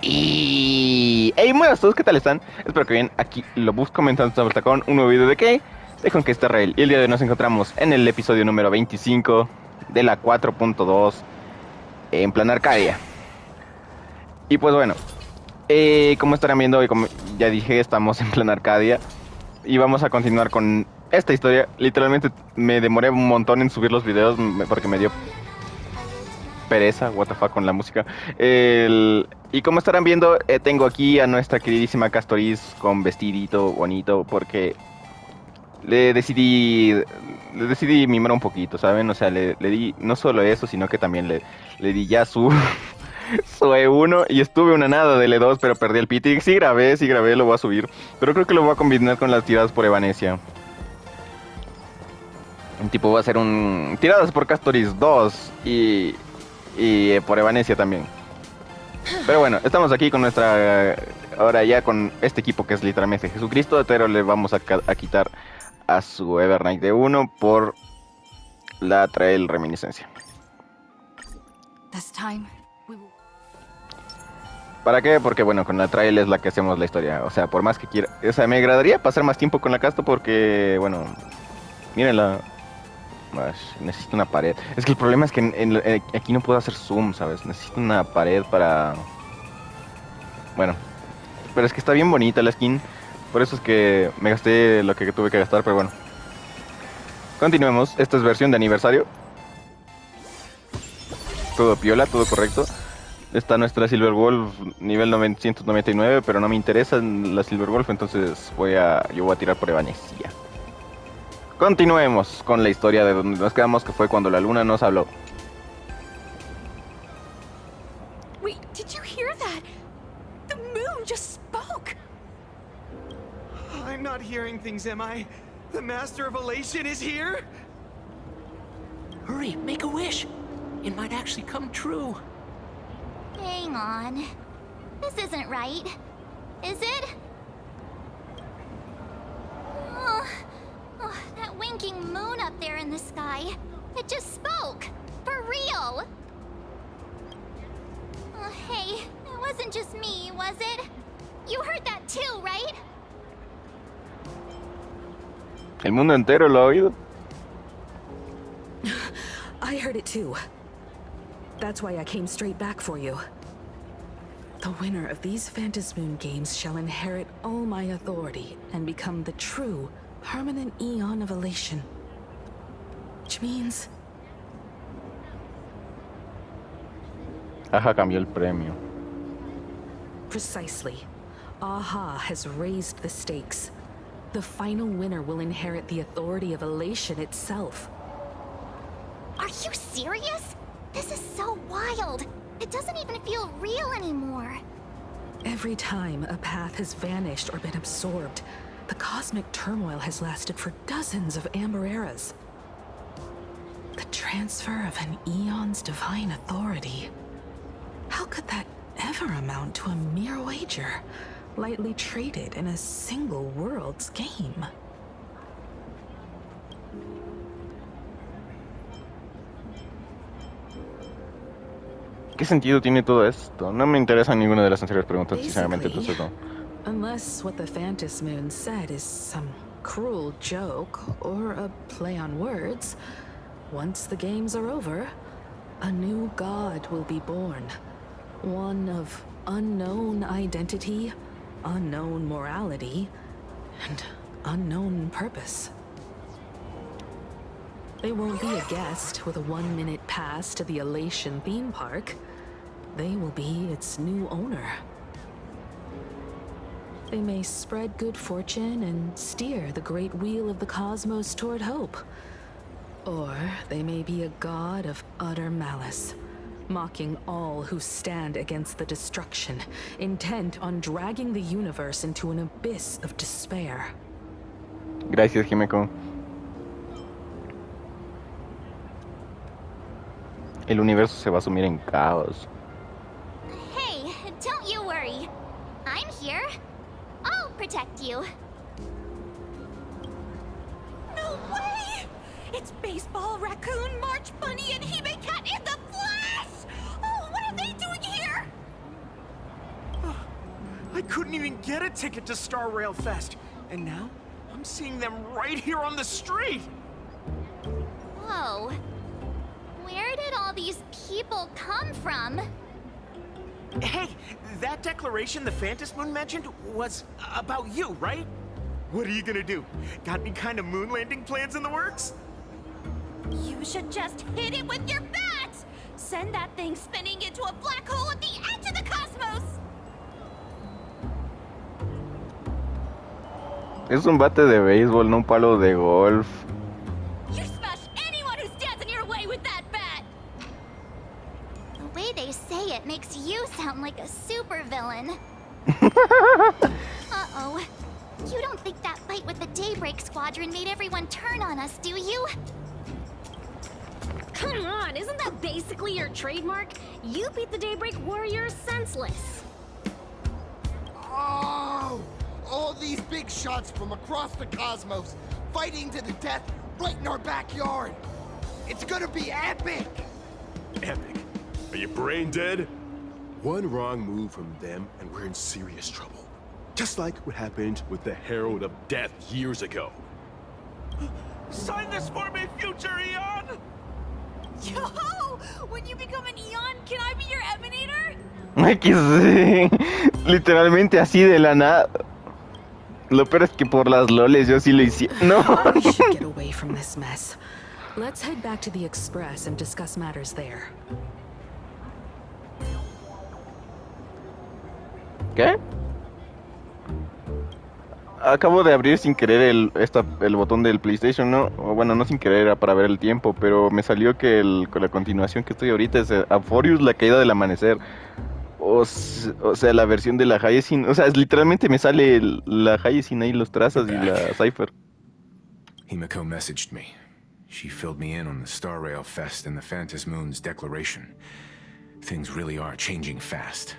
Y... Hey, buenas a todos, ¿qué tal están? Espero que bien, aquí lo busco comenzando esta vuelta con un nuevo video de qué, de Conquista Rail. Y el día de hoy nos encontramos en el episodio número 25 de la 4.2 en plan Arcadia. Y pues bueno, como estarán viendo y como ya dije, estamos en plan Arcadia. Y vamos a continuar con esta historia. Literalmente me demoré un montón en subir los videos porque me dio pereza, what the fuck con la música. Y como estarán viendo, tengo aquí a nuestra queridísima Castoriz con vestidito bonito porque le decidí, le decidí mimar un poquito, ¿saben? O sea, le di no solo eso, sino que también le di ya su, su E1 y estuve una nada del E2, pero perdí el pity. Sí grabé, lo voy a subir, pero creo que lo voy a combinar con las tiradas por Evanesia. Un tipo va a ser un tiradas por Castoriz 2 y por Evanesia también. Pero bueno, estamos aquí con nuestra... Ahora ya con este equipo que es literalmente Jesucristo, pero le vamos a quitar a su Evernight de 1 por la Trail Reminiscencia. ¿Para qué? Porque bueno, con la Trail es la que hacemos la historia. O sea, por más que quiera... O sea, me agradaría pasar más tiempo con la Casto porque, bueno... Mírenla. Necesito una pared. Es que el problema es que aquí no puedo hacer zoom, ¿sabes? Necesito una pared para... Bueno, pero es que está bien bonita la skin. Por eso es que me gasté lo que tuve que gastar, pero bueno. Continuemos. Esta es versión de aniversario. Todo piola, todo correcto. Está nuestra Silver Wolf nivel 999, pero no me interesa la Silver Wolf, entonces yo voy a tirar por Evanesia. Continuemos con la historia de donde nos quedamos, que fue cuando la luna nos habló. Wait, did you hear that? The moon just spoke! I'm not hearing things, am I? The Master of Elation is here? Hurry, make a wish. It might actually come true. Hang on. This isn't right. Is it? Oh, that winking moon up there in the sky. It just spoke. For real. Oh, hey, it wasn't just me, was it? You heard that too, right? El mundo entero lo ha oído. I heard it too. That's why I came straight back for you. The winner of these Phantasmoon games shall inherit all my authority and become the true, permanent Eon of Elation. Which means... Ajá, cambió el premio. Precisely. Aha has raised the stakes. The final winner will inherit the authority of Elation itself. Are you serious? This is so wild. It doesn't even feel real anymore. Every time a path has vanished or been absorbed, the cosmic turmoil has lasted for dozens of Amber eras. The transfer of an Eon's divine authority. How could that ever amount to a mere wager, lightly traded in a single world's game? ¿Qué sentido tiene todo esto? No me interesan ninguna de las anteriores preguntas, sinceramente, entonces no. Unless what the Phantasmoon said is some cruel joke or a play on words, once the games are over, a new god will be born. One of unknown identity, unknown morality, and unknown purpose. They won't be a guest with a 1-minute pass to the Elation theme park. They will be its new owner. They may spread good fortune and steer the great wheel of the cosmos toward hope. Or they may be a god of utter malice, mocking all who stand against the destruction, intent on dragging the universe into an abyss of despair. Gracias, Himeko. El universo se va a sumir en caos. Hey, don't you worry. I'm here. I'll protect you. No way! It's Baseball, Raccoon, March Bunny, and Hime Cat in the flesh! Oh, what are they doing here? couldn't even get a ticket to Star Rail Fest. And now, I'm seeing them right here on the street. Whoa. Where did all these people come from? Hey, that declaration the Phantom Moon mentioned was about you, right? What are you gonna do? Got any kind of moon landing plans in the works? You should just hit it with your bat! Send that thing spinning into a black hole at the edge of the cosmos! Es un bate de béisbol, no un palo de golf. You smash anyone who stands in your way with that bat! The way they say it makes you sound like a supervillain. Uh-oh. You don't think that fight with the Daybreak Squadron made everyone turn on us, do you? Come on, isn't that basically your trademark? You beat the Daybreak Warriors senseless. Oh! All these big shots from across the cosmos, fighting to the death right in our backyard. It's gonna be epic! Epic? Are you brain dead? One wrong move from them and we're in serious trouble. Just like what happened with the Herald of Death years ago. Sign this for me, future Eon! Yo! When you become an Eon, can I be your emanator? Ay, que sí. Literalmente así de la nada. Lo peor es que por las loles yo sí lo hice. No. We should get away from this mess. Let's head back to the Express and discuss matters there. ¿Qué? Acabo de abrir sin querer el botón del PlayStation, ¿no? O bueno, no sin querer, era para ver el tiempo, pero me salió que con la continuación que estoy ahorita es Aphorius, la caída del amanecer. O sea, la versión de la Hyacinth. O sea, literalmente me sale la Hyacinth ahí, los trazas y la Cypher. Himiko messaged me. She filled me in on the Star Rail Fest and the Phantom Moon's declaration. Things really are changing fast.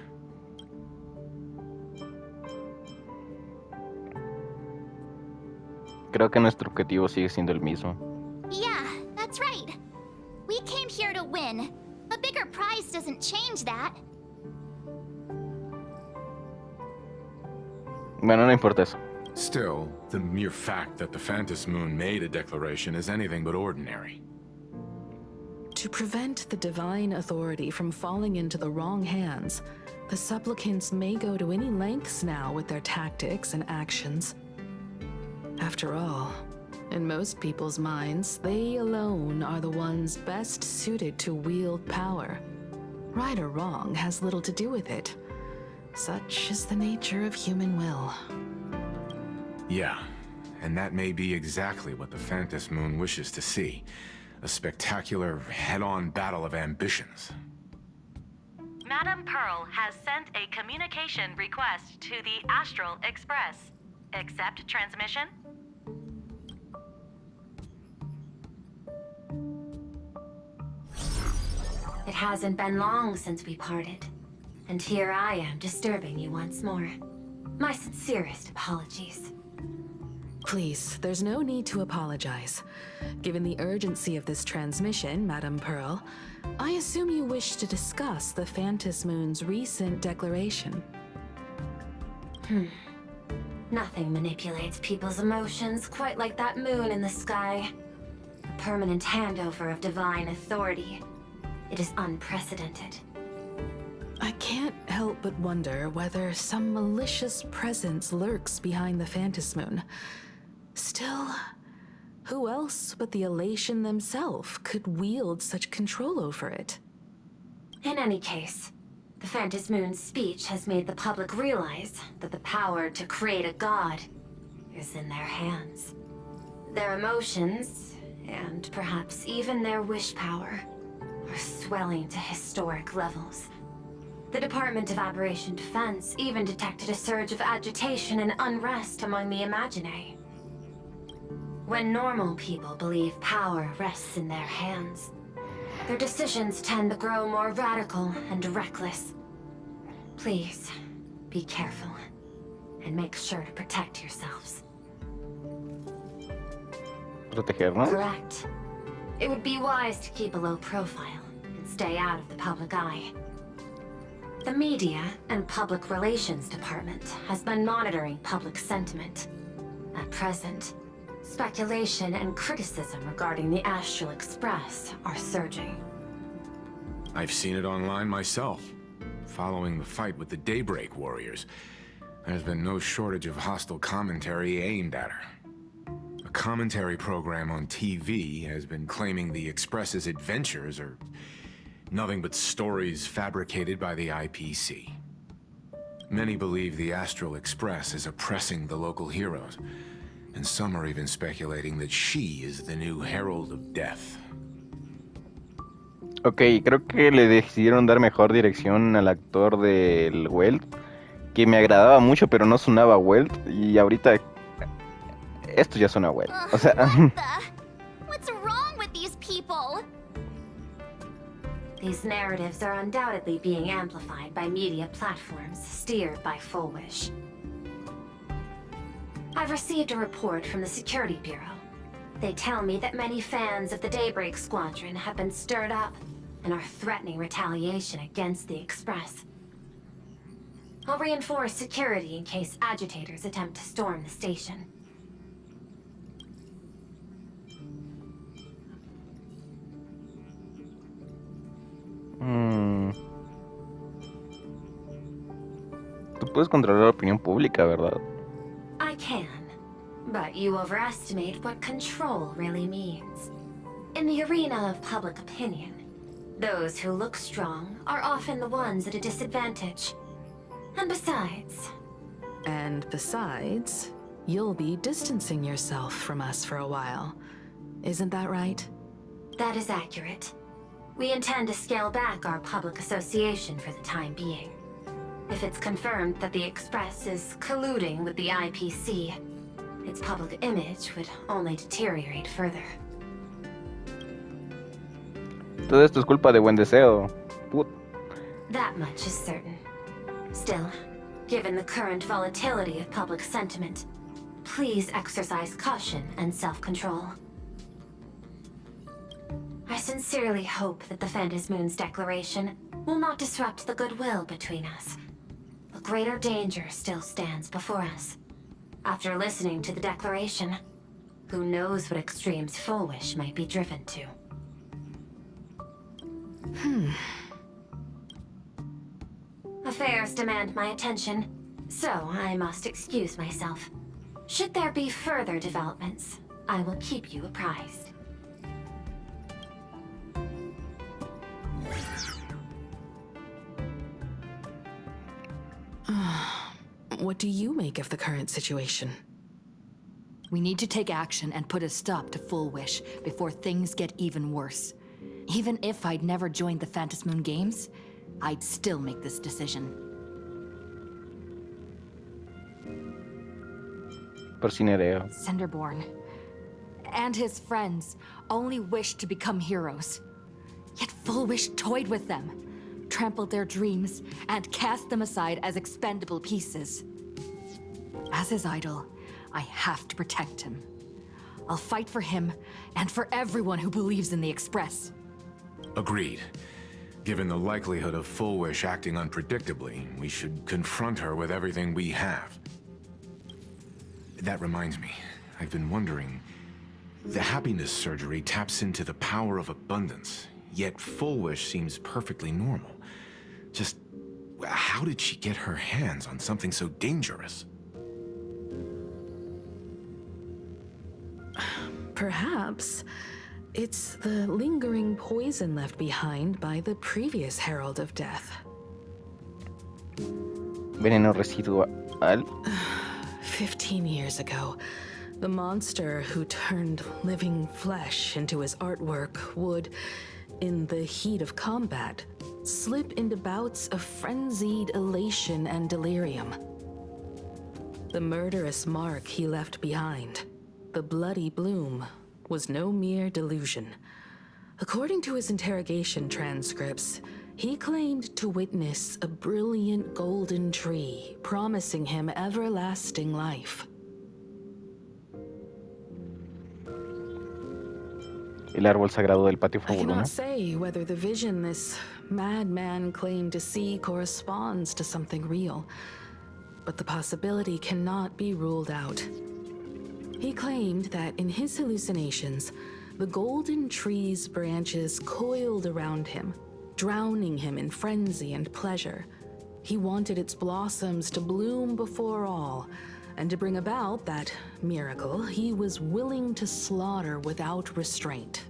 Creo que nuestro objetivo sigue siendo el mismo. Yeah, that's right. We came here to win. A bigger prize doesn't change that. Bueno, no importa eso. Still, the mere fact that the Phantom Moon made a declaration is anything but ordinary. To prevent the divine authority from falling into the wrong hands, the supplicants may go to any lengths now with their tactics and actions. After all, in most people's minds, they alone are the ones best suited to wield power. Right or wrong has little to do with it. Such is the nature of human will. Yeah, and that may be exactly what the Phantom Moon wishes to see. A spectacular, head-on battle of ambitions. Madame Pearl has sent a communication request to the Astral Express. Accept transmission? It hasn't been long since we parted. And here I am disturbing you once more. My sincerest apologies. Please, there's no need to apologize. Given the urgency of this transmission, Madame Pearl, I assume you wish to discuss the Phantom Moon's recent declaration. Nothing manipulates people's emotions quite like that moon in the sky. A permanent handover of divine authority. It is unprecedented. I can't help but wonder whether some malicious presence lurks behind the Phantom Moon. Still, who else but the Elation themselves could wield such control over it? In any case, the Phantom Moon's speech has made the public realize that the power to create a god is in their hands. Their emotions, and perhaps even their wish power, are swelling to historic levels. The Department of Aberration Defense even detected a surge of agitation and unrest among the Imaginae. When normal people believe power rests in their hands, their decisions tend to grow more radical and reckless. Please, be careful, and make sure to protect yourselves. Protegernos. Correct. It would be wise to keep a low profile and stay out of the public eye. The media and public relations department has been monitoring public sentiment. At present, speculation and criticism regarding the Astral Express are surging. I've seen it online myself. Following the fight with the Daybreak Warriors, there's been no shortage of hostile commentary aimed at her. A commentary program on TV has been claiming the Express's adventures are nothing but stories fabricated by the IPC. Many believe the Astral Express is oppressing the local heroes, and some are even speculating that she is the new Herald of Death. Ok, creo que le decidieron dar mejor dirección al actor del Welt, que me agradaba mucho, pero no sonaba Welt, y ahorita esto ya suena Welt. O sea, What's wrong with these people? These narratives are undoubtedly being amplified by media platforms steered by Full Wish. I've received a report from the Security Bureau. They tell me that many fans of the Daybreak Squadron have been stirred up and are threatening retaliation against the Express. I'll reinforce security in case agitators attempt to storm the station. Tú puedes controlar la opinión pública, ¿verdad? I can, but you overestimate what control really means. In the arena of public opinion, those who look strong are often the ones at a disadvantage. And besides, you'll be distancing yourself from us for a while. Isn't that right? That is accurate. We intend to scale back our public association for the time being. If it's confirmed that the Express is colluding with the IPC, its public image would only deteriorate further. Todo esto es culpa de Buendeseo. That much is certain. Still, given the current volatility of public sentiment, please exercise caution and self-control. I sincerely hope that the Phantom Moon's declaration will not disrupt the goodwill between us. A greater danger still stands before us. After listening to the declaration, who knows what extremes Full Wish might be driven to. Affairs demand my attention, so I must excuse myself. Should there be further developments, I will keep you apprised. What do you make of the current situation? We need to take action and put a stop to Full Wish before things get even worse. Even if I'd never joined the Phantom Moon Games, I'd still make this decision. Por si nereo. Cinderborn and his friends only wished to become heroes. Yet Full Wish toyed with them, trampled their dreams, and cast them aside as expendable pieces. As his idol, I have to protect him. I'll fight for him and for everyone who believes in the Express. Agreed. Given the likelihood of Full Wish acting unpredictably, we should confront her with everything we have. That reminds me, I've been wondering, the happiness surgery taps into the power of abundance, yet Full Wish seems perfectly normal. Just, how did she get her hands on something so dangerous? Perhaps it's the lingering poison left behind by the previous Herald of Death. Veneno residual. 15 years ago, the monster who turned living flesh into his artwork would, in the heat of combat, slip into bouts of frenzied elation and delirium. The murderous mark he left behind, the bloody bloom, was no mere delusion. According to his interrogation transcripts, he claimed to witness a brilliant golden tree promising him everlasting life. el árbol sagrado del patio I fabuloso, cannot ¿no? say whether the vision this madman claimed to see corresponds to something real, but the possibility cannot be ruled out. He claimed that in his hallucinations, the golden tree's branches coiled around him, drowning him in frenzy and pleasure. He wanted its blossoms to bloom before all, and to bring about that miracle, he was willing to slaughter without restraint.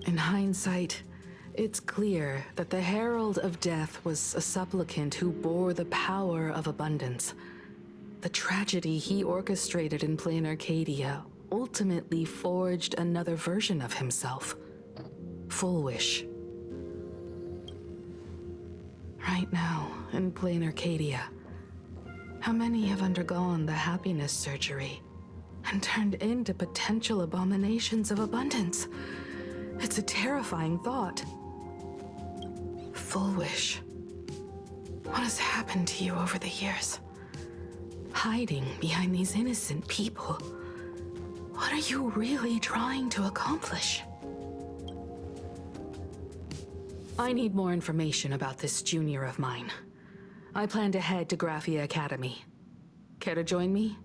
In hindsight, it's clear that the Herald of Death was a supplicant who bore the power of abundance. The tragedy he orchestrated in plain Arcadia ultimately forged another version of himself. Full Wish. Right now, in plain Arcadia, how many have undergone the happiness surgery and turned into potential abominations of abundance? It's a terrifying thought. Full Wish. What has happened to you over the years? Hiding behind these innocent people. What are you really trying to accomplish? I need more information about this junior of mine. I plan to head to Graphia Academy. Care to join me?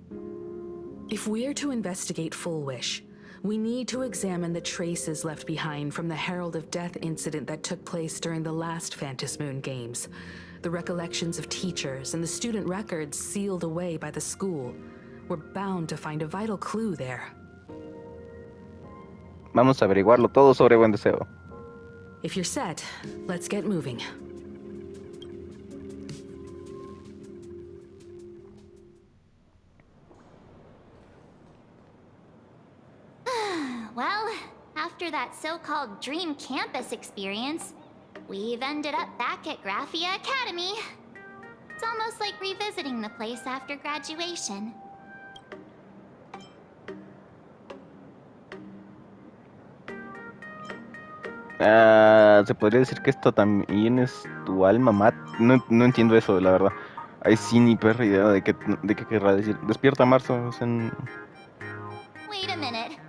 If we're to investigate Full Wish, we need to examine the traces left behind from the Herald of Death incident that took place during the last Phantom Moon Games. The recollections of teachers and the student records sealed away by the school. We're bound to find a vital clue there. Vamos a averiguarlo todo sobre Buendeseo. If you're set, let's get moving. Well, after that so-called dream campus experience, we've ended up back at Graphia Academy. It's almost like revisiting the place after graduation. Se podría decir que esto también es tu alma mater. No entiendo eso, la verdad. Ahí sí ni perra idea de qué querrá decir. Despierta Marzo. Wait a minute.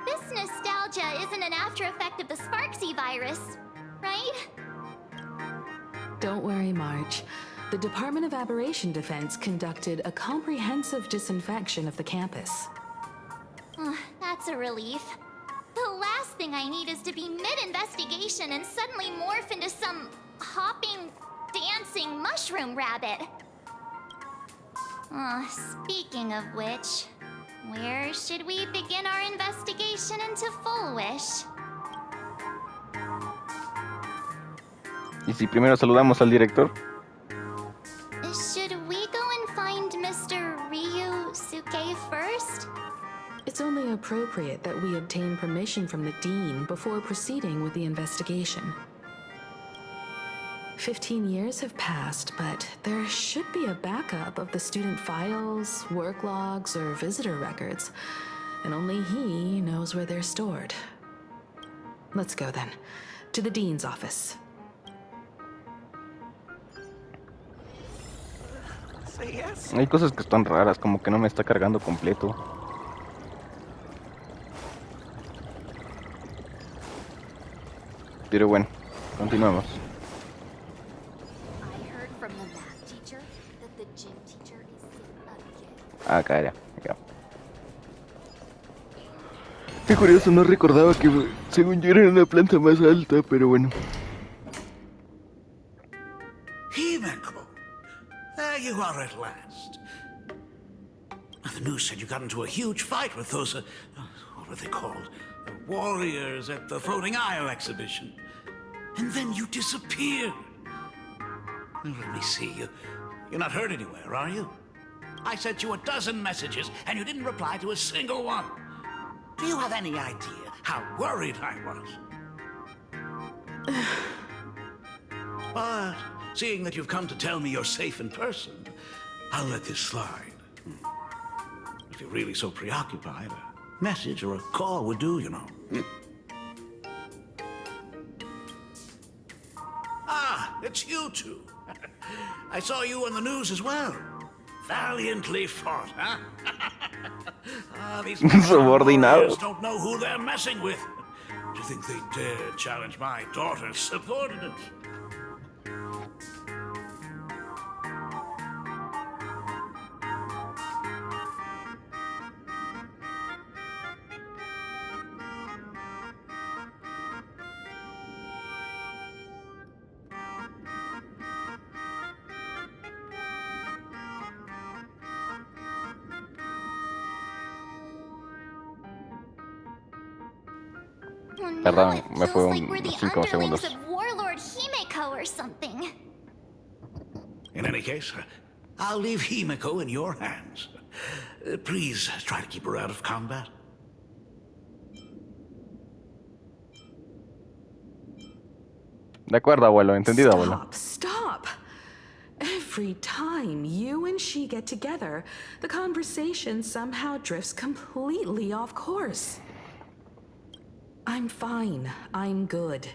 This nostalgia isn't an after effect of the Sparksy virus, right? Don't worry, March. The Department of Aberration Defense conducted a comprehensive disinfection of the campus. That's a relief. The last thing I need is to be mid-investigation and suddenly morph into some hopping, dancing mushroom rabbit. Speaking of which, where should we begin our investigation into Full Wish? ¿Y si primero saludamos al director? Should we go and find Mr. Ryusuke first? It's only appropriate that we obtain permission from the Dean before proceeding with the investigation. 15 years have passed, but there should be a backup of the student files, work logs, or visitor records, and only he knows where they're stored. Let's go then, to the Dean's office. Hay cosas que están raras, como que no me está cargando completo. Pero bueno, continuamos. Ah, cara, ya. Qué curioso, no recordaba que según yo era una planta más alta, pero bueno. Himeko, there you are at last. The news said you got into a huge fight with those, what were they called? Warriors at the Floating Isle exhibition. And then you disappeared. Let me see, you're not hurt anywhere, are you? I sent you a dozen messages, and you didn't reply to a single one. Do you have any idea how worried I was? But, seeing that you've come to tell me you're safe in person, I'll let this slide. If you're really so preoccupied, a message or a call would do, you know. Ah, it's you two. I saw you on the news as well. Valiantly fought, huh? These Subordinados. don't know who they're messing with. you think they dare challenge my daughter's subordinates? Oh, no, Perdón, it me fue feels like we're the 5 underlings segundos. of Warlord Himeko or something. In any case, I'll leave Himeko in your hands. Please try to keep her out of combat. De acuerdo, abuelo. Entendido, abuelo. Stop! Every time you and she get together, the conversation somehow drifts completely off course. I'm fine. I'm good.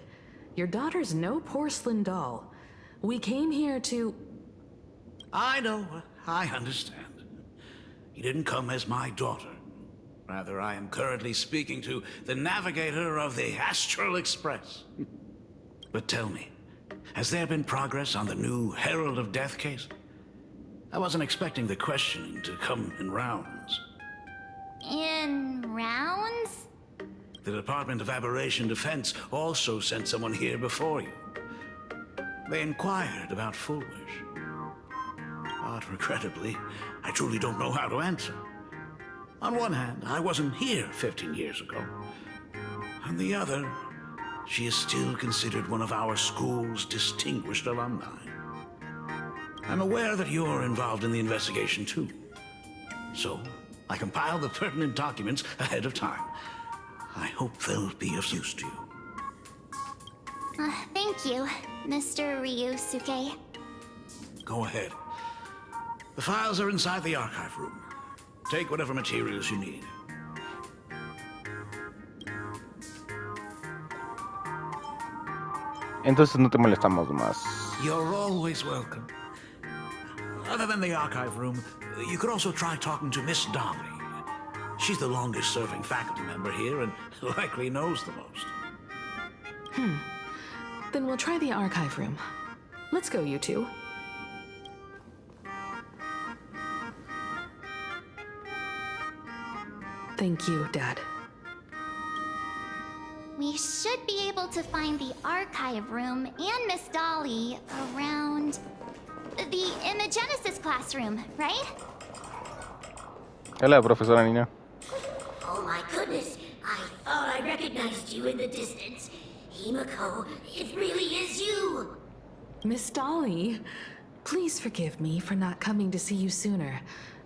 Your daughter's no porcelain doll. We came here to... I know. I understand. You didn't come as my daughter. Rather, I am currently speaking to the navigator of the Astral Express. But tell me, has there been progress on the new Herald of Death case? I wasn't expecting the questioning to come in rounds. In rounds? The Department of Aberration Defense also sent someone here before you. They inquired about Fullwish. But regrettably, I truly don't know how to answer. On one hand, I wasn't here 15 years ago. On the other, she is still considered one of our school's distinguished alumni. I'm aware that you're involved in the investigation too. So, I compiled the pertinent documents ahead of time. I hope they'll be of use to you. Thank you, Mr. Ryusuke. Go ahead. The files are inside the archive room. Take whatever materials you need. Entonces no te molestamos más. You're always welcome. Other than the archive room, you could also try talking to Miss Dolly. She's the longest-serving faculty member here and likely knows the most. Then we'll try the archive room. Let's go, you two. Thank you, Dad. We should be able to find the archive room and Miss Dolly around the Imagenesis classroom, right? Hola, profesora Nina. Oh my goodness, I thought I recognized you in the distance. Himeko, it really is you! Miss Dolly, please forgive me for not coming to see you sooner.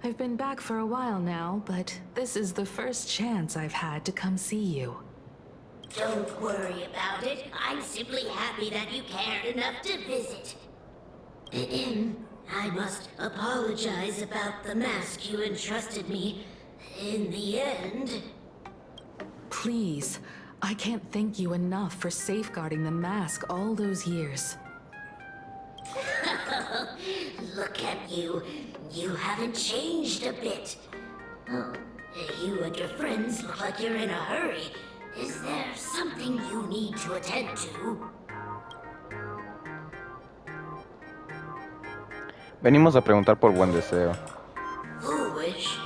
I've been back for a while now, but this is the first chance I've had to come see you. Don't worry about it. I'm simply happy that you cared enough to visit. I must apologize about the mask you entrusted me. In the end... Please, I can't thank you enough for safeguarding the mask all those years. Look at you. You haven't changed a bit. Oh, you and your friends look like you're in a hurry. Is there something you need to attend to? Venimos a preguntar por Buendeseo. Foolish.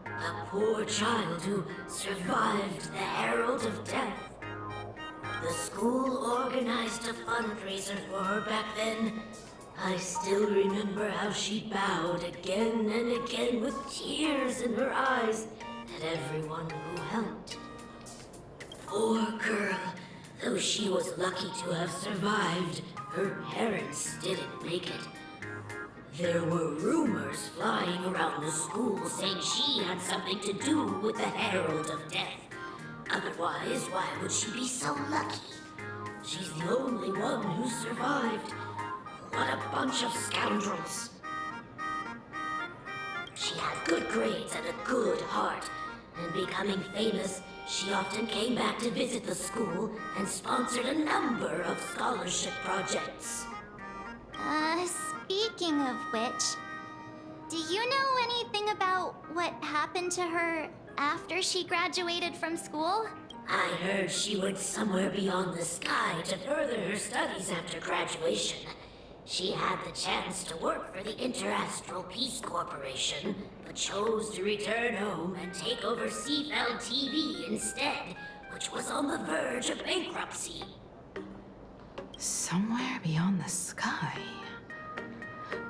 A poor child who survived the Herald of Death. The school organized a fundraiser for her back then. I still remember how she bowed again and again with tears in her eyes at everyone who helped. Poor girl. Though she was lucky to have survived, her parents didn't make it. There were rumors flying around the school saying she had something to do with the Herald of Death. Otherwise, why would she be so lucky? She's the only one who survived. What a bunch of scoundrels. She had good grades and a good heart. And becoming famous, she often came back to visit the school and sponsored a number of scholarship projects. Speaking of which, do you know anything about what happened to her after she graduated from school? I heard she went somewhere beyond the sky to further her studies after graduation. She had the chance to work for the Interastral Peace Corporation, but chose to return home and take over Seafeld TV instead, which was on the verge of bankruptcy. Somewhere beyond the sky.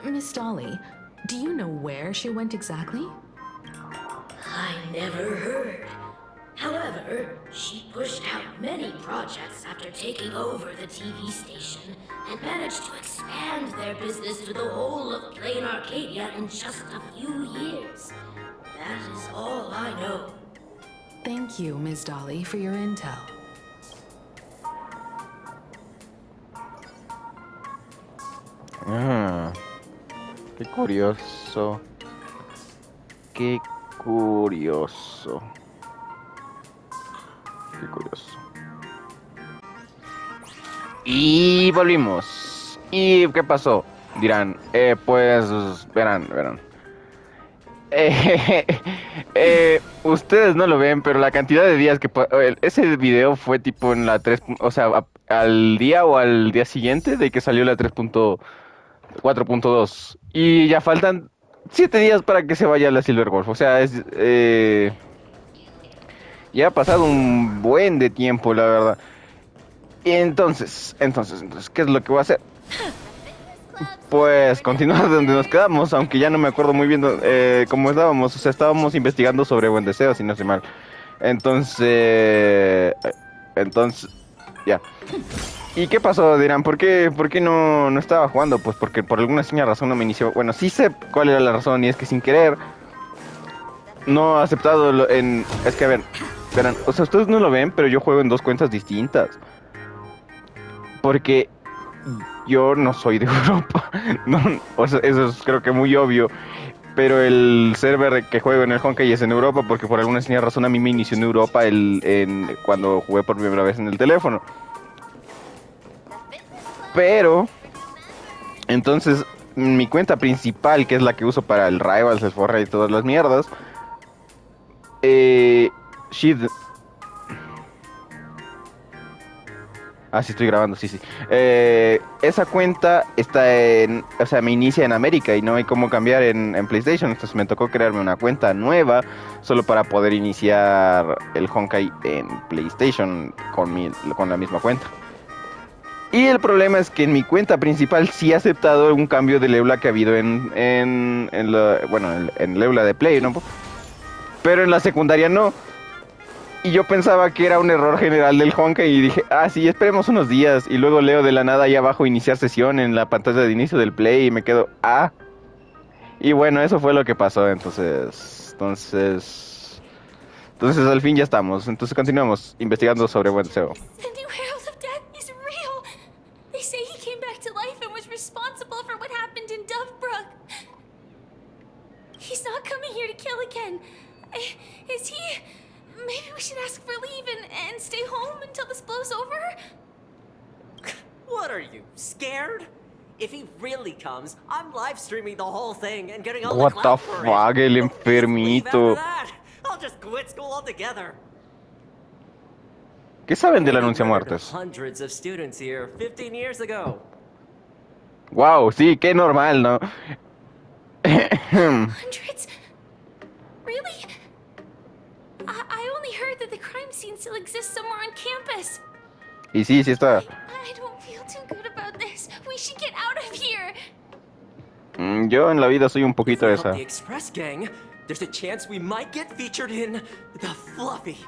Miss Dolly, do you know where she went exactly? I never heard. However, she pushed out many projects after taking over the TV station and managed to expand their business to the whole of Plain Arcadia in just a few years. That is all I know. Thank you, Ms. Dolly, for your intel. Qué curioso. Qué curioso. Qué curioso. Y volvimos. ¿Y qué pasó? Dirán, pues, verán. Ustedes no lo ven, pero la cantidad de días que... Ese video fue tipo en la 3... O sea, al día o al día siguiente de que salió la 3.4.2. Y ya faltan 7 días para que se vaya la Silver Wolf. O sea, ya ha pasado un buen de tiempo, la verdad. Y entonces, ¿qué es lo que voy a hacer? Pues continuar donde nos quedamos, aunque ya no me acuerdo muy bien cómo estábamos. O sea, estábamos investigando sobre Buendeseo, si no estoy mal. Entonces, ya. ¿Y qué pasó? Dirán, ¿por qué no estaba jugando? Pues porque por alguna extraña razón no me inició. Bueno, sí sé cuál era la razón, y es que sin querer no he aceptado Es que, a ver, verán, o sea, ustedes no lo ven, pero yo juego en 2 cuentas distintas. Porque yo no soy de Europa. No, o sea, eso es creo que muy obvio. Pero el server que juego en el Honkai es en Europa, porque por alguna extraña razón a mí me inició en Europa cuando jugué por primera vez en el teléfono. Pero, entonces, mi cuenta principal, que es la que uso para el Rivals, el Fortnite y todas las mierdas, sí, estoy grabando, sí. Esa cuenta está o sea, me inicia en América y no hay cómo cambiar en PlayStation. Entonces me tocó crearme una cuenta nueva solo para poder iniciar el Honkai en PlayStation con la misma cuenta. Y el problema es que en mi cuenta principal sí he aceptado un cambio de Leula que ha habido en Leula de Play, ¿no? Pero en la secundaria no. Y yo pensaba que era un error general del Honkai y dije, sí, esperemos unos días. Y luego leo de la nada ahí abajo iniciar sesión en la pantalla de inicio del Play y me quedo, Y bueno, eso fue lo que pasó, entonces al fin ya estamos. Entonces continuamos investigando sobre Buendeseo. The new Herald of Death is real. They say he came back to life and was responsible for what happened in Dovebrook. He's not coming here to kill again. Is he? Maybe we should ask for leave and stay home until this blows over? What are you, scared? If he really comes, I'm live streaming the whole thing and getting all What the the clout for fuck, it. el But please leave enfermito. after that. I'll just quit school altogether. ¿Qué saben del He anuncio murdered muertes? Hundreds of students here 15 years ago. Wow, sí, qué normal, ¿no? Hundreds? Really? I only heard that the crime scene still exists somewhere on campus. Y sí está. I don't feel too good about this. We should get out of here. Yo en la vida soy un poquito If we esa. help the Express gang, there's a chance we might get featured in The Fluffy.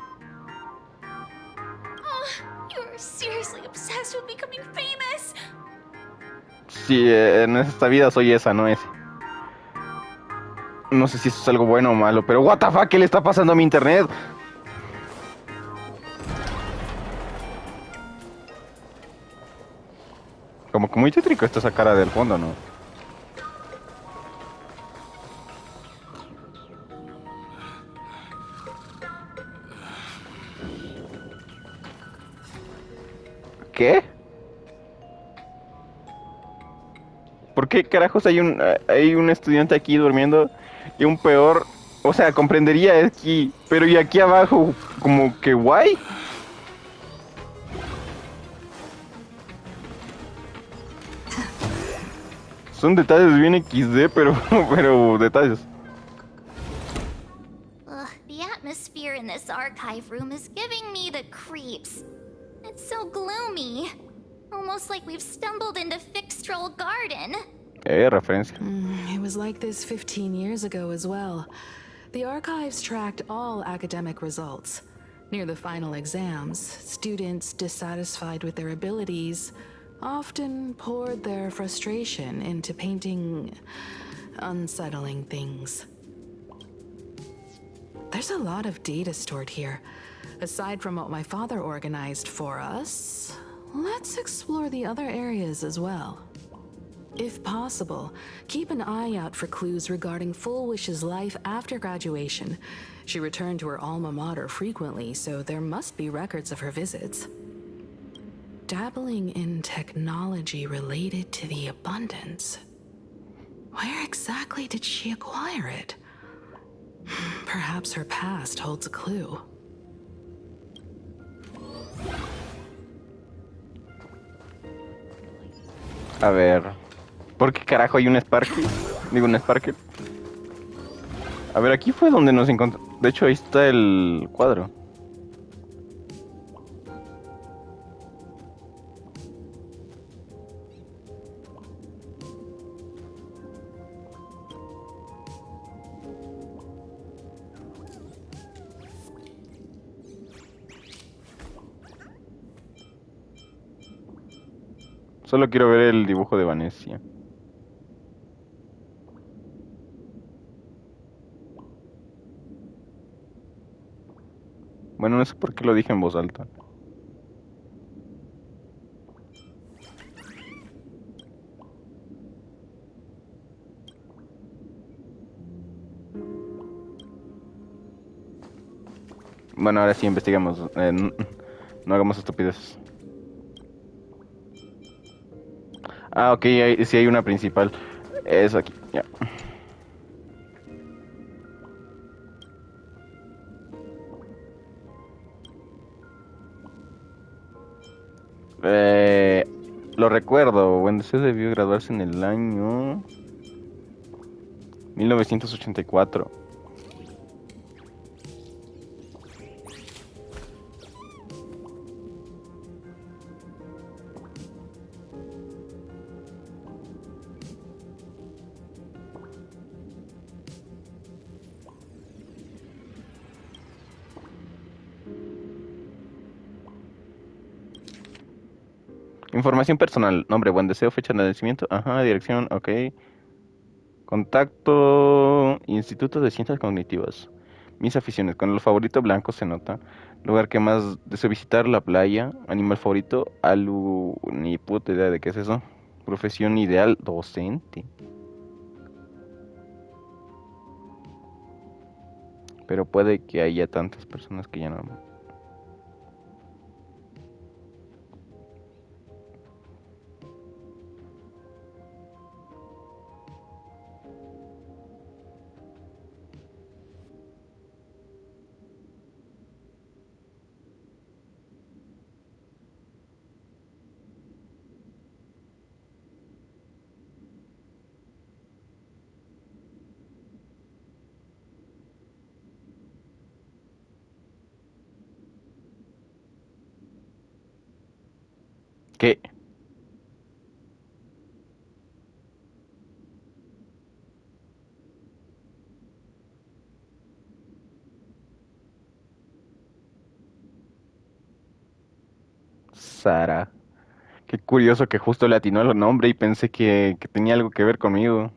You're seriously obsessed with becoming famous. Sí, en esta vida soy esa, no ese. No sé si eso es algo bueno o malo, pero what the fuck, ¿qué le está pasando a mi internet? Como que muy tétrico está esa cara del fondo, ¿no? ¿Qué? ¿Por qué carajos hay un estudiante aquí durmiendo y un peor? O sea, comprendería aquí, pero y aquí abajo, como que guay. Son detalles bien XD, pero detalles. Ugh, the atmosphere in this archive room is giving me the creeps. It's so gloomy. Almost like we've stumbled into Fixtroll Garden. Referencia. It was like this 15 years ago as well. The archives tracked all academic results. Near the final exams, students dissatisfied with their abilities often poured their frustration into painting unsettling things. There's a lot of data stored here. Aside from what my father organized for us, let's explore the other areas as well. If possible, keep an eye out for clues regarding Full Wish's life after graduation. She returned to her alma mater frequently, so there must be records of her visits. Dabbling in technology related to the abundance. Where exactly did she acquire it? Perhaps her past holds a clue. A ver. ¿Por qué carajo hay un Sparky? Digo, un Sparkle. A ver, aquí fue donde nos encontramos. De hecho, ahí está el cuadro. Solo quiero ver el dibujo de Venecia. Bueno, no sé por qué lo dije en voz alta. Bueno, ahora sí investigamos. No hagamos estupideces. Ah, ok, sí hay una principal. Es aquí, ya. Lo recuerdo, Buendeseo debió graduarse en el año 1984. Información personal, nombre, Buendeseo, fecha de nacimiento, ajá, dirección, ok. Contacto, Instituto de Ciencias Cognitivas. Mis aficiones, con el favorito blanco se nota. Lugar que más deseo visitar, la playa. Animal favorito, ni puta idea de qué es eso. Profesión ideal, docente. Pero puede que haya tantas personas que ya no... ¿Qué? Sara. Qué curioso que justo le atinó el nombre y pensé que tenía algo que ver conmigo.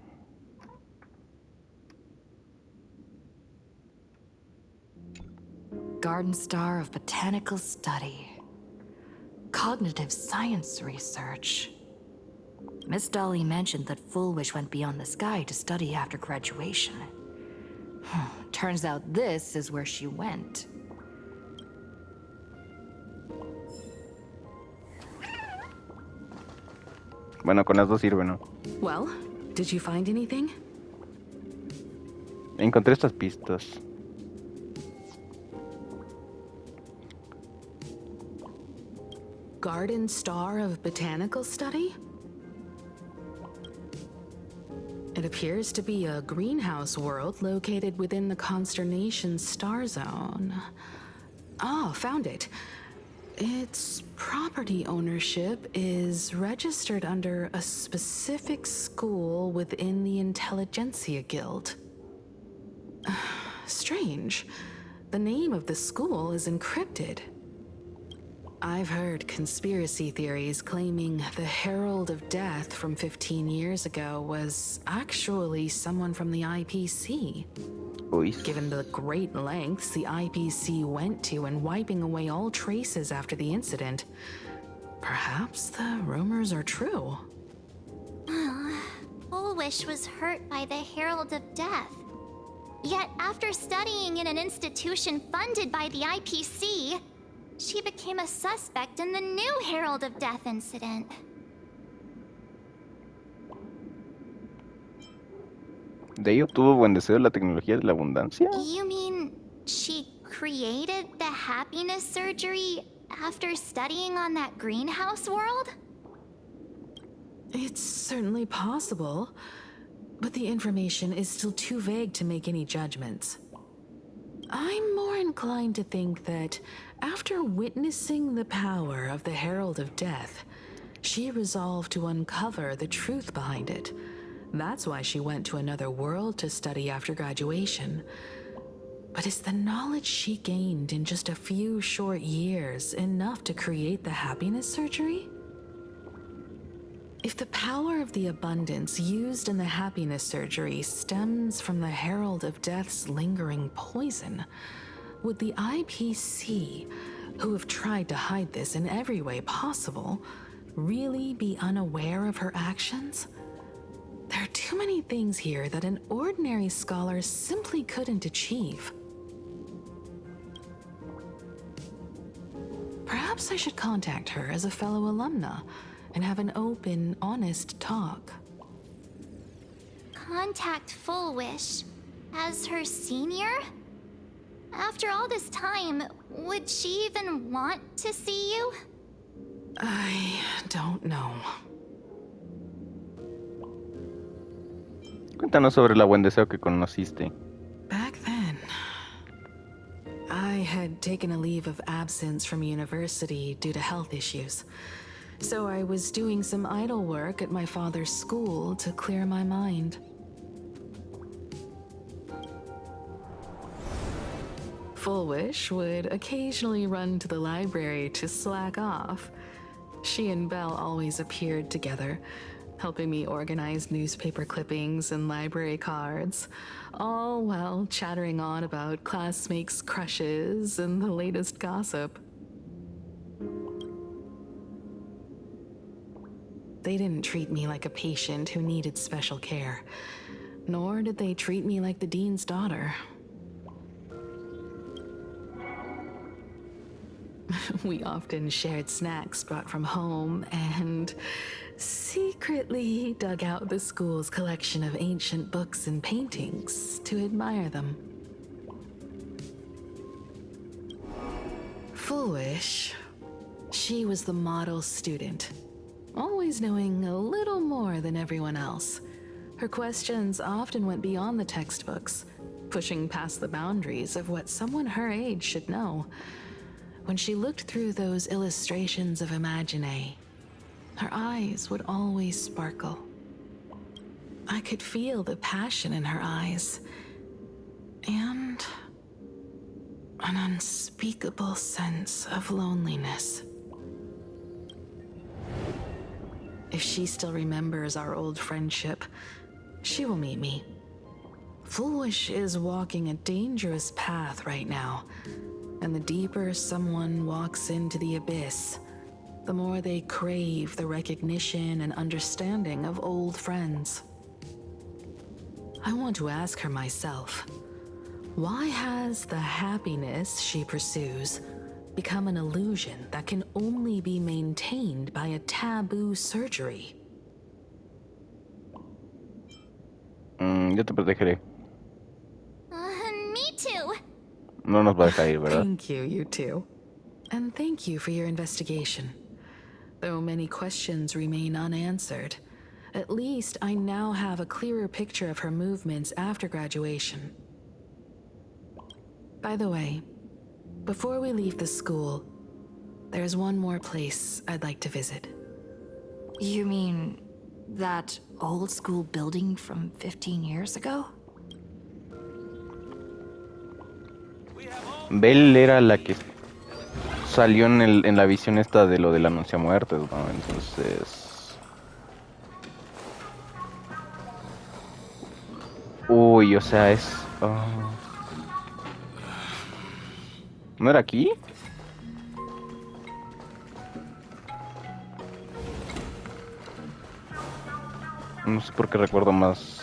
Garden Star of Botanical Study. Cognitive Science Research. Miss Dolly mentioned that Full Wish went beyond the sky to study after graduation. Turns out this is where she went. Bueno, con las dos sirve, ¿no? Well, did you find anything? Encontré estas pistas. Garden Star of Botanical Study? It appears to be a greenhouse world located within the consternation star zone. Ah, found it. Its property ownership is registered under a specific school within the Intelligentsia Guild. Strange. The name of the school is encrypted. I've heard conspiracy theories claiming the Herald of Death from 15 years ago was actually someone from the IPC. Given the great lengths the IPC went to in wiping away all traces after the incident, perhaps the rumors are true. Bullwish was hurt by the Herald of Death. Yet after studying in an institution funded by the IPC, she became a suspect in the new Herald of Death incident. De ahí obtuvo Buendeseo la tecnología de la abundancia. You mean she created the happiness surgery after studying on that greenhouse world? It's certainly possible, but the information is still too vague to make any judgments. I'm more inclined to think that after witnessing the power of the Herald of Death, she resolved to uncover the truth behind it. That's why she went to another world to study after graduation. But is the knowledge she gained in just a few short years enough to create the happiness surgery? If the power of the abundance used in the happiness surgery stems from the Herald of Death's lingering poison, would the IPC, who have tried to hide this in every way possible, really be unaware of her actions? There are too many things here that an ordinary scholar simply couldn't achieve. Perhaps I should contact her as a fellow alumna and have an open, honest talk. Contact Fullwish as her senior? After all this time, would she even want to see you? I don't know. Cuéntanos sobre la Buendeseo que conociste. Back then, I had taken a leave of absence from university due to health issues. So I was doing some idle work at my father's school to clear my mind. Fullwish would occasionally run to the library to slack off. She and Belle always appeared together, helping me organize newspaper clippings and library cards, all while chattering on about classmates' crushes and the latest gossip. They didn't treat me like a patient who needed special care, nor did they treat me like the dean's daughter. We often shared snacks brought from home and secretly dug out the school's collection of ancient books and paintings to admire them. Fullwish, she was the model student, always knowing a little more than everyone else. Her questions often went beyond the textbooks, pushing past the boundaries of what someone her age should know. When she looked through those illustrations of Imagine, her eyes would always sparkle. I could feel the passion in her eyes, and an unspeakable sense of loneliness. If she still remembers our old friendship, she will meet me. Fullwish is walking a dangerous path right now, and the deeper someone walks into the abyss, the more they crave the recognition and understanding of old friends. I want to ask her myself, why has the happiness she pursues become an illusion that can only be maintained by a taboo surgery? Yo te protegeré. Me too. No nos va a dejar ir, ¿verdad? Thank you, you too. And thank you for your investigation. Though many questions remain unanswered, At least I now have a clearer picture of her movements after graduation. By the way, before we leave the school, there's one more place I'd like to visit. You mean that old school building from 15 years ago? Belle era la que salió en la visión esta de lo del anuncio a muertes, ¿no? Entonces... Uy, o sea, es... ¿No era aquí? No sé por qué recuerdo más.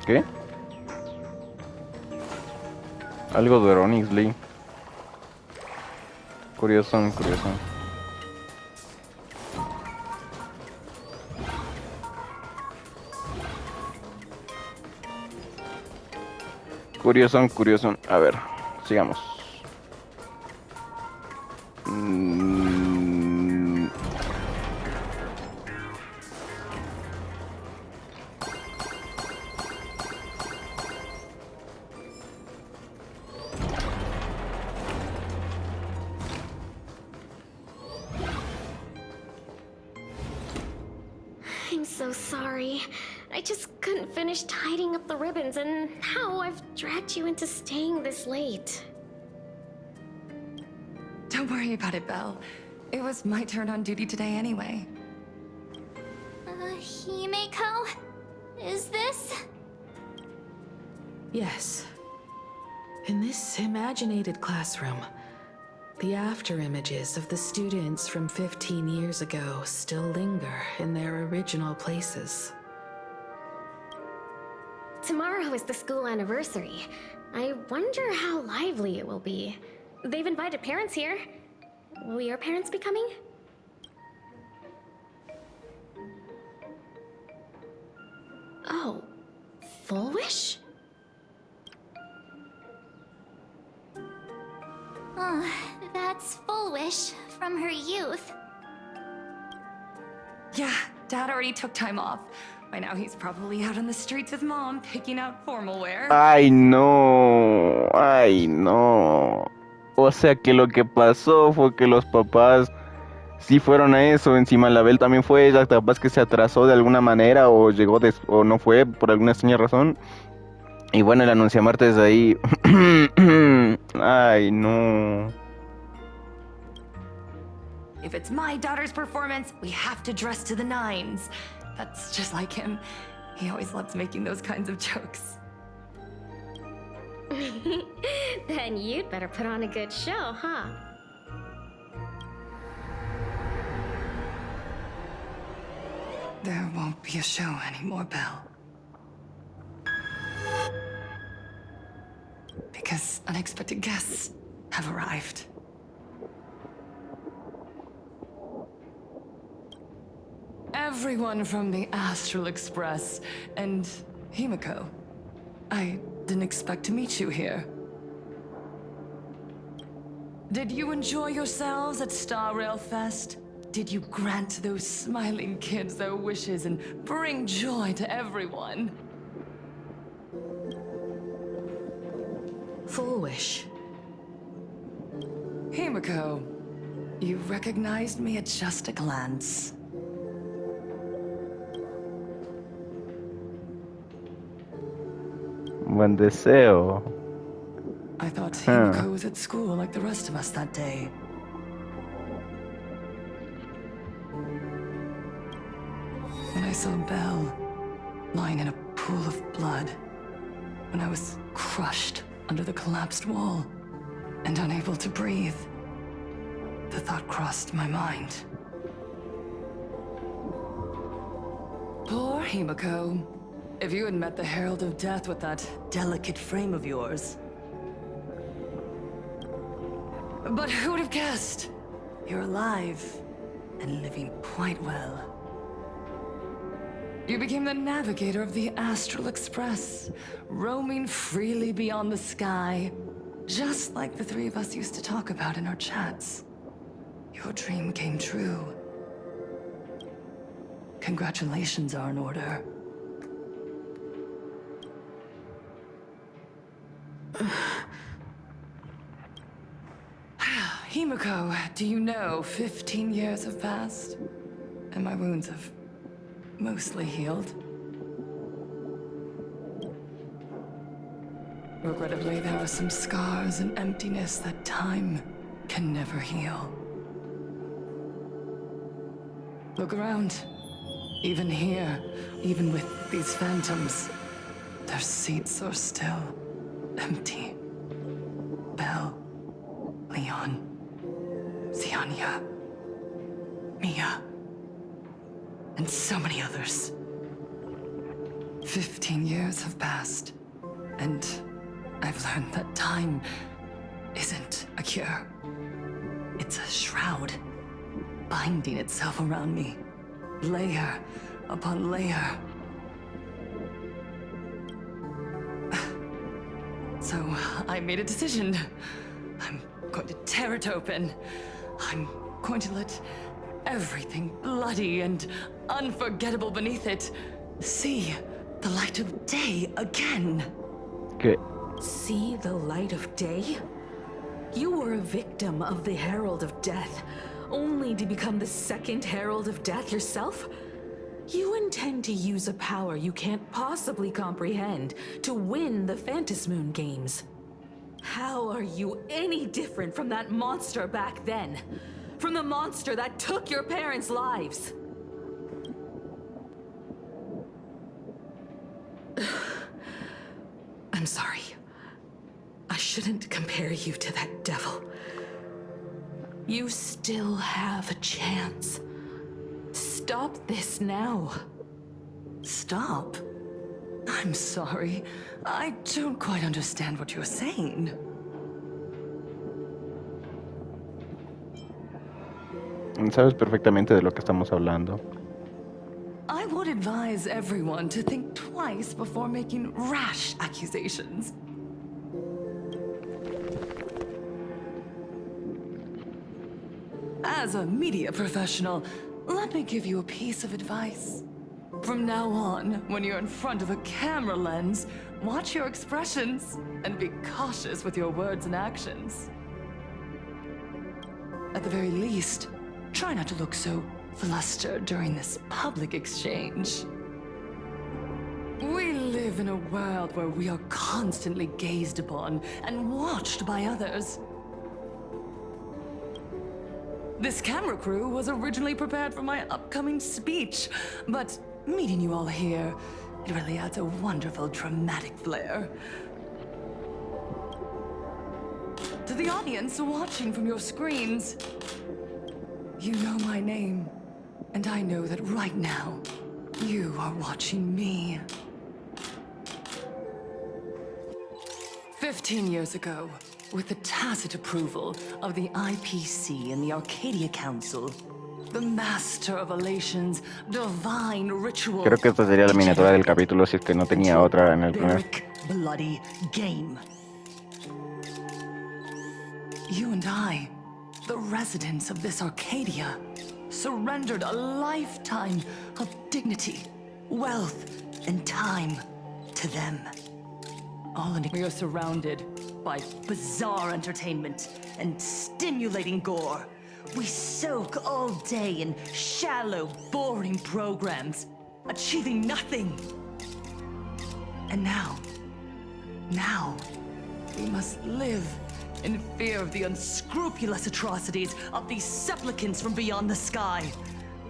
¿Qué? Algo de Ronixley. Curioso. Curioso. A ver, sigamos. I'm so sorry. I just couldn't finish tidying up the ribbons, and now I've dragged you into staying this late. Don't worry about it, Belle. It was my turn on duty today anyway. Himeko? Is this? Yes. In this imaginated classroom, the after images of the students from 15 years ago still linger in their original places. Tomorrow is the school anniversary. I wonder how lively it will be. They've invited parents here. Will your parents be coming? Oh, Full Wish? Oh, that's Full Wish from her youth. Yeah, Dad already took time off. By now he's probably out on the streets with Mom, picking out formal wear. Ay, no. O sea que lo que pasó fue que los papás sí fueron a eso. Encima la Belle también fue, ella capaz que se atrasó de alguna manera o llegó o no fue por alguna extraña razón. Y bueno, el anunciamarte desde ahí. Ay, no. If it's my daughter's performance, we have to dress to the nines. That's just like him. He always loves making those kinds of jokes. Then you'd better put on a good show, huh? There won't be a show anymore, Belle. Because unexpected guests have arrived. Everyone from the Astral Express and Himeko. I didn't expect to meet you here. Did you enjoy yourselves at Star Rail Fest? Did you grant those smiling kids their wishes and bring joy to everyone? Full Wish. Himeko, you recognized me at just a glance. Buendeseo. I thought Himeko was at school like the rest of us that day. When I saw Belle lying in a pool of blood, when I was crushed under the collapsed wall and unable to breathe, the thought crossed my mind. Poor Himeko. If you had met the Herald of Death with that delicate frame of yours. But who'd have guessed? You're alive and living quite well. You became the navigator of the Astral Express, roaming freely beyond the sky, Just like the three of us used to talk about in our chats. Your dream came true. Congratulations are in order. Himiko, do you know 15 years have passed? And my wounds have mostly healed. Regrettably, there are some scars and emptiness that time can never heal. Look around. Even here, even with these phantoms, their seats are still empty. Belle, Leon, Ziania, Mia, and so many others. 15 years have passed, and I've learned that time isn't a cure. It's a shroud, binding itself around me, layer upon layer. So I made a decision. I'm going to tear it open. I'm going to let everything bloody and unforgettable beneath it see the light of day again. Okay. See the light of day? You were a victim of the Herald of Death, only to become the second Herald of Death yourself? You intend to use a power you can't possibly comprehend to win the Phantasmoon games. How are you any different from that monster back then? From the monster that took your parents' lives? I'm sorry. I shouldn't compare you to that devil. You still have a chance. Stop this now. Stop? I'm sorry. I don't quite understand what you're saying. Sabes perfectamente de lo que estamos hablando. I would advise everyone to think twice before making rash accusations. As a media professional, let me give you a piece of advice. From now on, when you're in front of a camera lens, watch your expressions and be cautious with your words and actions. At the very least, try not to look so flustered during this public exchange. We live in a world where we are constantly gazed upon and watched by others. This camera crew was originally prepared for my upcoming speech, but meeting you all here, it really adds a wonderful dramatic flair. To the audience watching from your screens, you know my name, and I know that right now, you are watching me. 15 years ago, with the tacit approval of the IPC and the Arcadia Council, the Master of Elation's divine ritual. Creo que esta sería la miniatura del capítulo si es que no tenía otra en el primer. Bloody game. You and I, the residents of this Arcadia, surrendered a lifetime of dignity, wealth, and time to them. We are surrounded by bizarre entertainment and stimulating gore. We soak all day in shallow, boring programs, achieving nothing. And now, we must live in fear of the unscrupulous atrocities of these supplicants from beyond the sky,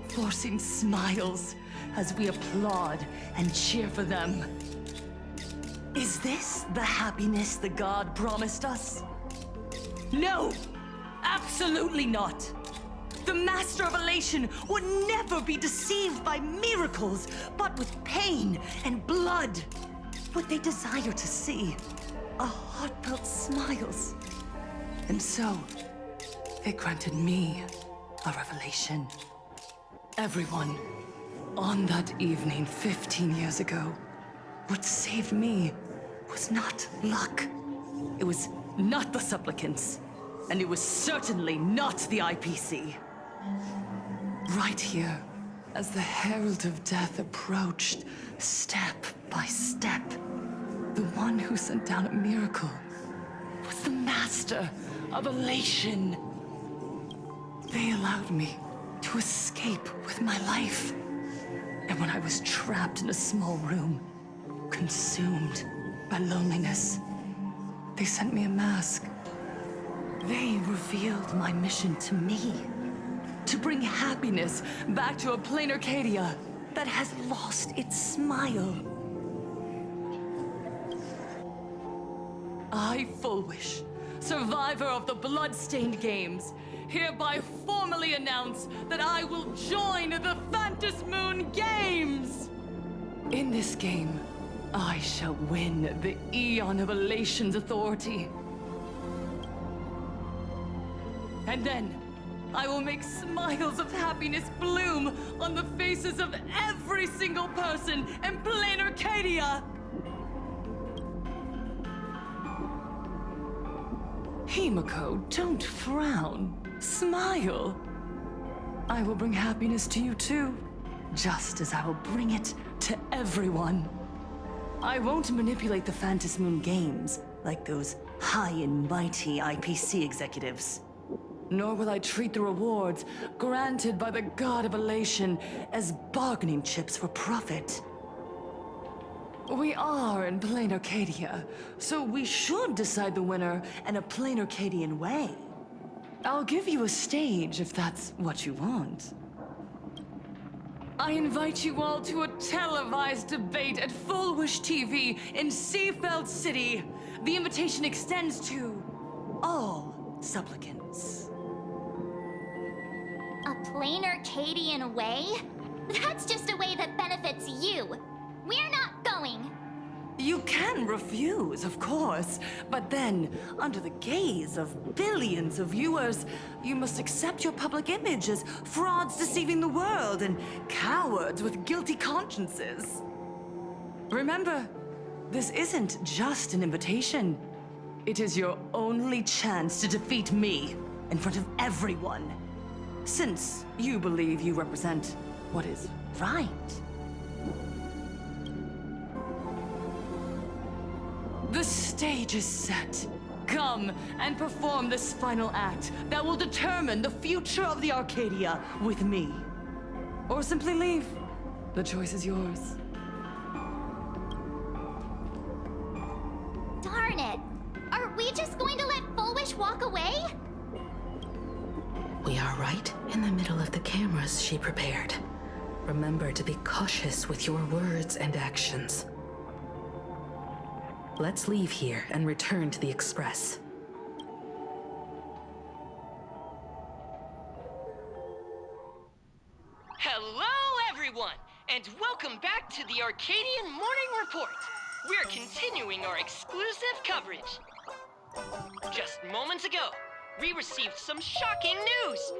forcing smiles as we applaud and cheer for them. Is this the happiness the god promised us? No! Absolutely not! The Master of Elation would never be deceived by miracles, but with pain and blood. What they desire to see are heartfelt smiles. And so, they granted me a revelation. Everyone, on that evening 15 years ago, what saved me was not luck. It was not the supplicants. And it was certainly not the IPC. Right here, as the Herald of Death approached, step by step, the one who sent down a miracle was the Master of Elation. They allowed me to escape with my life. And when I was trapped in a small room, consumed by loneliness, they sent me a mask. They revealed my mission to me. To bring happiness back to a plain Arcadia that has lost its smile. I, Fullwish, survivor of the Bloodstained Games, hereby formally announce that I will join the Phantom Moon Games! In this game, I shall win the Eon of Elation's authority. And then, I will make smiles of happiness bloom on the faces of every single person in plain Arcadia! Himiko, don't frown. Smile. I will bring happiness to you too, just as I will bring it to everyone. I won't manipulate the Phantom Moon Games like those high and mighty IPC executives. Nor will I treat the rewards granted by the God of Elation as bargaining chips for profit. We are in plain Arcadia, so we should decide the winner in a plain Arcadian way. I'll give you a stage if that's what you want. I invite you all to a televised debate at Fullwish TV in Seafeld City. The invitation extends to all supplicants. A plain Arcadian way? That's just a way that benefits you. We're not going. You can refuse, of course, but then, under the gaze of billions of viewers, you must accept your public image as frauds deceiving the world and cowards with guilty consciences. Remember, this isn't just an invitation. It is your only chance to defeat me in front of everyone. Since you believe you represent what is right. The stage is set. Come and perform this final act that will determine the future of the Arcadia with me. Or simply leave. The choice is yours. Darn it! Are we just going to let Fullwish walk away? We are right in the middle of the cameras she prepared. Remember to be cautious with your words and actions. Let's leave here and return to the Express. Hello, everyone, and welcome back to the Arcadian Morning Report. We're continuing our exclusive coverage. Just moments ago, we received some shocking news.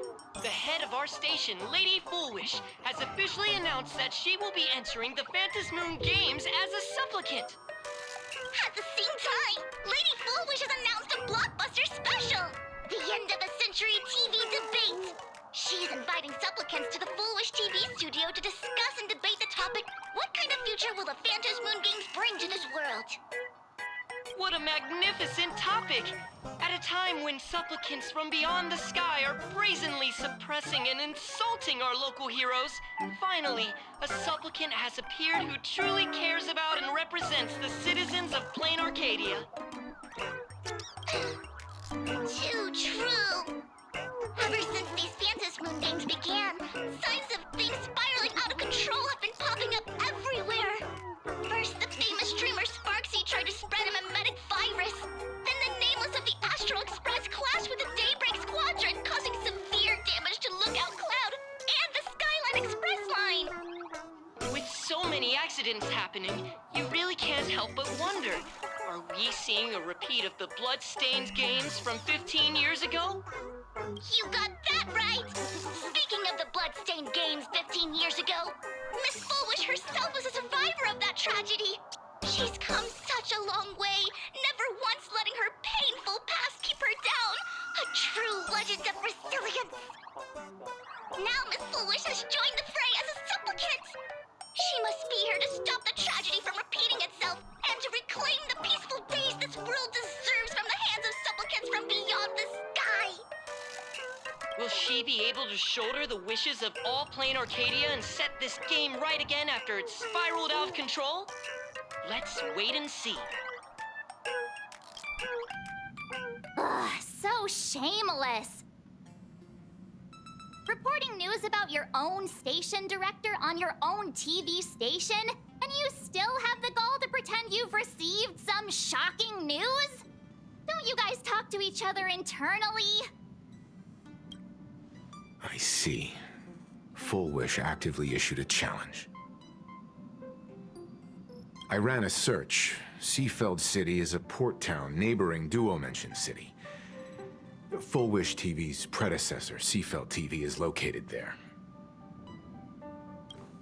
The head of our station, Lady Fullwish, has officially announced that she will be entering the Phantom Moon Games as a supplicant. At the same time, Lady Fullwish has announced a blockbuster special! The end of a century TV debate! She is inviting supplicants to the Fullwish TV studio to discuss and debate the topic, what kind of future will the Phantom Moon Games bring to this world? What a magnificent topic! At a time when supplicants from beyond the sky are brazenly suppressing and insulting our local heroes, finally, a supplicant has appeared who truly cares about and represents the citizens of plain Arcadia. Too true! Ever since these Phantom Moon Games began, signs of things spiraling out of control have been popping up everywhere! First, the famous streamer Sparksy tried to spread a mimetic virus. Then the nameless of the Astral Express clashed with the Daybreak Squadron, causing severe damage to Lookout Cloud and the Skyline Express line. With so many accidents happening, you really can't help but wonder, are we seeing a repeat of the Bloodstained Games from 15 years ago? You got that right! Speaking of the Bloodstained Games 15 years ago, Miss Fullwish herself was a survivor of that tragedy. She's come such a long way, never once letting her painful Wish joined the fray as a supplicant. She must be here to stop the tragedy from repeating itself and to reclaim the peaceful days this world deserves from the hands of supplicants from beyond the sky. Will she be able to shoulder the wishes of all playing Arcadia and set this game right again after it's spiraled out of control? Let's wait and see. Ugh, so shameless. Reporting news about your own station director on your own TV station, and you still have the gall to pretend you've received some shocking news? Don't you guys talk to each other internally? I see. Full Wish actively issued a challenge. I ran a search. Seafeld City is a port town neighboring Duo-Mention City. Full Wish TV's predecessor, Seafeld TV, is located there.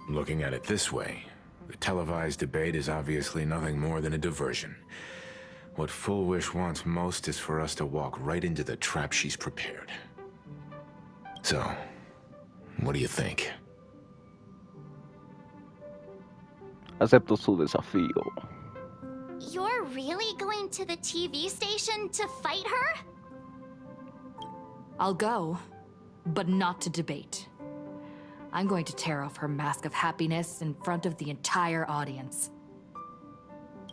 Looking at it this way, the televised debate is obviously nothing more than a diversion. What Full Wish wants most is for us to walk right into the trap she's prepared. So, what do you think? Acepto su desafío. You're really going to the TV station to fight her? I'll go, but not to debate. I'm going to tear off her mask of happiness in front of the entire audience.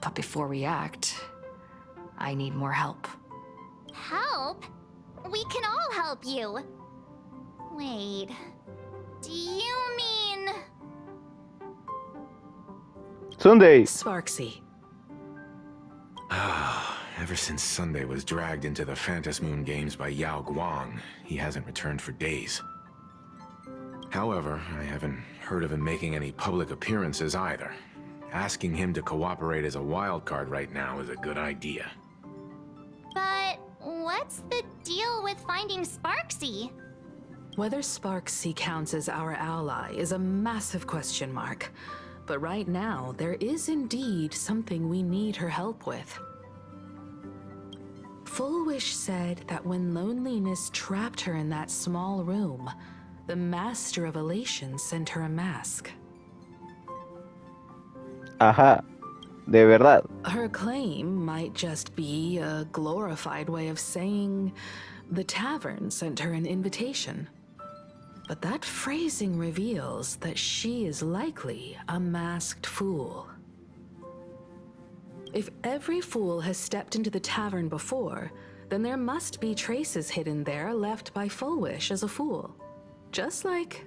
But before we act, I need more help. Help? We can all help you. Wait, do you mean... Sunday! Sparksy. Ever since Sunday was dragged into the Phantasmoon Games by Yao Guang, he hasn't returned for days. However, I haven't heard of him making any public appearances either. Asking him to cooperate as a wildcard right now is a good idea. But what's the deal with finding Sparksy? Whether Sparksy counts as our ally is a massive question mark. But right now, there is indeed something we need her help with. Full Wish said that when loneliness trapped her in that small room, the Master of Elation sent her a mask. Ajá, de verdad. Her claim might just be a glorified way of saying the tavern sent her an invitation. But that phrasing reveals that she is likely a masked fool. If every fool has stepped into the tavern before, then there must be traces hidden there left by Full Wish as a fool. Just like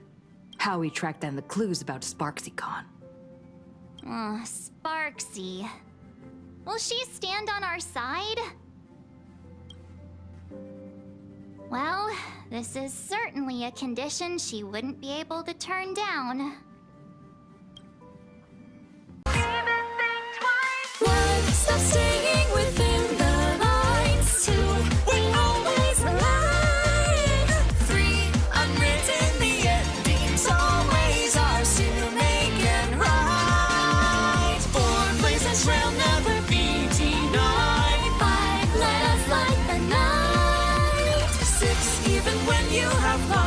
how we tracked down the clues about SparksyCon. Sparksy. Will she stand on our side? Well, this is certainly a condition she wouldn't be able to turn down. Stop staying within the lines. 2, we always align. 3, unwritten, the endings always ours to make it right. 4, blazing trail never be denied. 5, let us light the night. 6, even when you have lost.